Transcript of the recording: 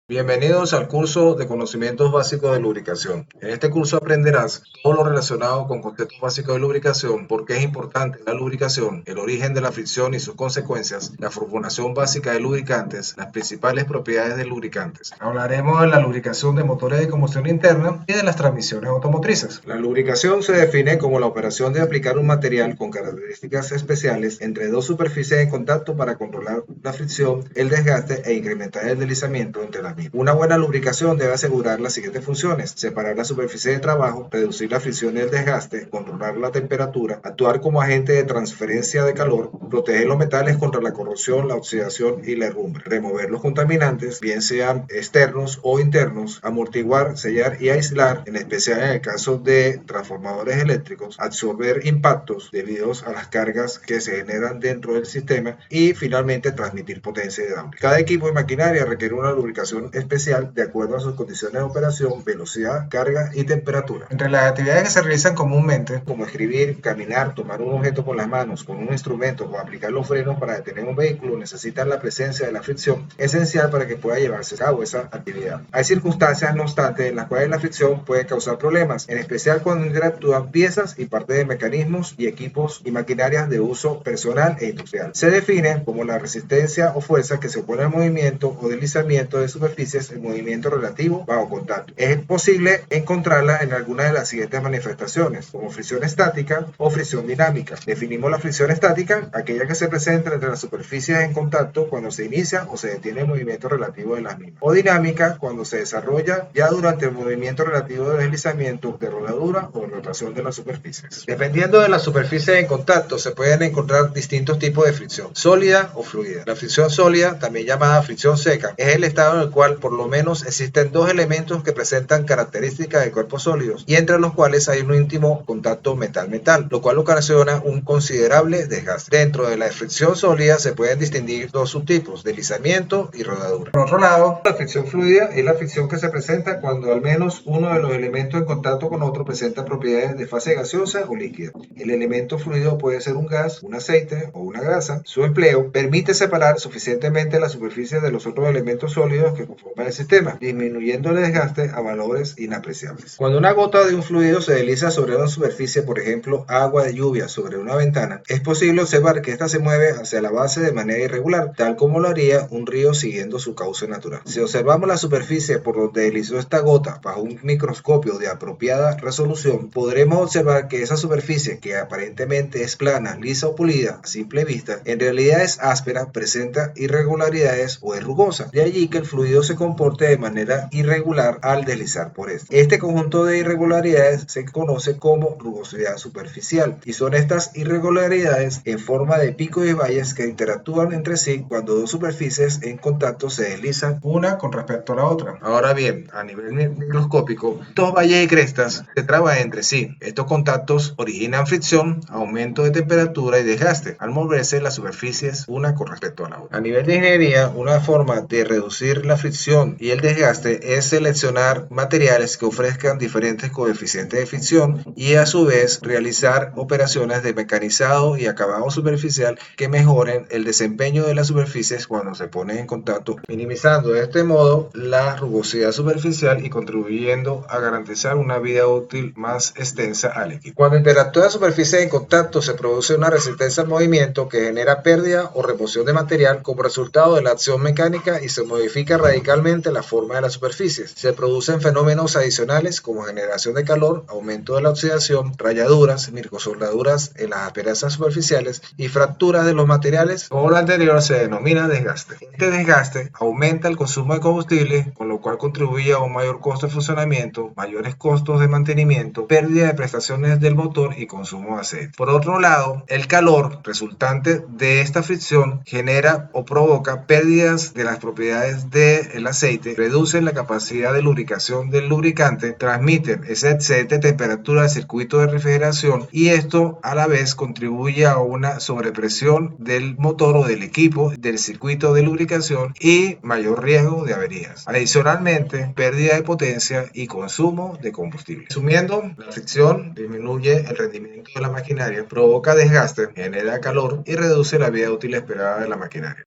Bienvenidos al curso de conocimientos básicos de lubricación. En este curso aprenderás todo lo relacionado con conceptos básicos de lubricación, por qué es importante la lubricación, el origen de la fricción y sus consecuencias, la formulación básica de lubricantes, las principales propiedades de lubricantes. Hablaremos de la lubricación de motores de combustión interna y de las transmisiones automotrices. La lubricación se define como la operación de aplicar un material con características especiales entre dos superficies en contacto para controlar la fricción, el desgaste e incrementar el deslizamiento entre las. Una buena lubricación debe asegurar las siguientes funciones: separar la superficie de trabajo, reducir la fricción y el desgaste, controlar la temperatura, actuar como agente de transferencia de calor, proteger los metales contra la corrosión, la oxidación y la herrumbre, remover los contaminantes, bien sean externos o internos, amortiguar, sellar y aislar, en especial en el caso de transformadores eléctricos, absorber impactos debidos a las cargas que se generan dentro del sistema y finalmente transmitir potencia hidráulica. Cada equipo de maquinaria requiere una lubricación especial de acuerdo a sus condiciones de operación, velocidad, carga y temperatura. Entre las actividades que se realizan comúnmente, como escribir, caminar, tomar un objeto con las manos, con un instrumento o aplicar los frenos para detener un vehículo, necesitan la presencia de la fricción esencial para que pueda llevarse a cabo esa actividad. Hay circunstancias, no obstante, en las cuales la fricción puede causar problemas, en especial cuando interactúan piezas y partes de mecanismos y equipos y maquinarias de uso personal e industrial. Se define como la resistencia o fuerza que se opone al movimiento o deslizamiento de superficies en movimiento relativo bajo contacto. Es posible encontrarla en alguna de las siguientes manifestaciones, como fricción estática o fricción dinámica. Definimos la fricción estática, aquella que se presenta entre las superficies en contacto cuando se inicia o se detiene el movimiento relativo de las mismas. O dinámica, cuando se desarrolla ya durante el movimiento relativo de deslizamiento, de rodadura o de rotación de las superficies. Dependiendo de la superficie en contacto, se pueden encontrar distintos tipos de fricción, sólida o fluida. La fricción sólida, también llamada fricción seca, es el estado en el cual por lo menos existen dos elementos que presentan características de cuerpos sólidos y entre los cuales hay un íntimo contacto metal-metal, lo cual ocasiona un considerable desgaste. Dentro de la fricción sólida se pueden distinguir dos subtipos: deslizamiento y rodadura. Por otro lado, la fricción fluida es la fricción que se presenta cuando al menos uno de los elementos en contacto con otro presenta propiedades de fase gaseosa o líquida. El elemento fluido puede ser un gas, un aceite o una grasa. Su empleo permite separar suficientemente la superficie de los otros elementos sólidos que conforman el sistema, disminuyendo el desgaste a valores inapreciables. Cuando una gota de un fluido se desliza sobre una superficie, por ejemplo, agua de lluvia sobre una ventana, es posible observar que ésta se mueve hacia la base de manera irregular, tal como lo haría un río siguiendo su cauce natural. Si observamos la superficie por donde deslizó esta gota bajo un microscopio de apropiada resolución, podremos observar que esa superficie, que aparentemente es plana, lisa o pulida a simple vista, en realidad es áspera, presenta irregularidades o es rugosa. De allí que el fluido se comporte de manera irregular al deslizar por él. Este conjunto de irregularidades se conoce como rugosidad superficial y son estas irregularidades en forma de picos y valles que interactúan entre sí cuando dos superficies en contacto se deslizan una con respecto a la otra. Ahora bien, a nivel microscópico, estos valles y crestas se traban entre sí. Estos contactos originan fricción, aumento de temperatura y desgaste al moverse las superficies una con respecto a la otra. A nivel de ingeniería, una forma de reducir la fricción y el desgaste es seleccionar materiales que ofrezcan diferentes coeficientes de fricción y a su vez realizar operaciones de mecanizado y acabado superficial que mejoren el desempeño de las superficies cuando se ponen en contacto, minimizando de este modo la rugosidad superficial y contribuyendo a garantizar una vida útil más extensa al equipo. Cuando interactúan superficies en contacto se produce una resistencia al movimiento que genera pérdida o remoción de material como resultado de la acción mecánica y se modifica radicalmente la forma de las superficies. Se producen fenómenos adicionales como generación de calor, aumento de la oxidación, rayaduras, microsoldaduras en las asperezas superficiales y fracturas de los materiales. Como lo anterior se denomina desgaste. Este desgaste aumenta el consumo de combustible, con lo cual contribuye a un mayor costo de funcionamiento, mayores costos de mantenimiento, pérdida de prestaciones del motor y consumo de aceite. Por otro lado, el calor resultante de esta fricción genera o provoca pérdidas de las propiedades del aceite, reducen la capacidad de lubricación del lubricante, transmiten esa excedente temperatura del circuito de refrigeración y esto a la vez contribuye a una sobrepresión del motor o del equipo del circuito de lubricación y mayor riesgo de averías. Adicionalmente, pérdida de potencia y consumo de combustible. Resumiendo, la fricción disminuye el rendimiento de la maquinaria, provoca desgaste, genera calor y reduce la vida útil esperada de la maquinaria.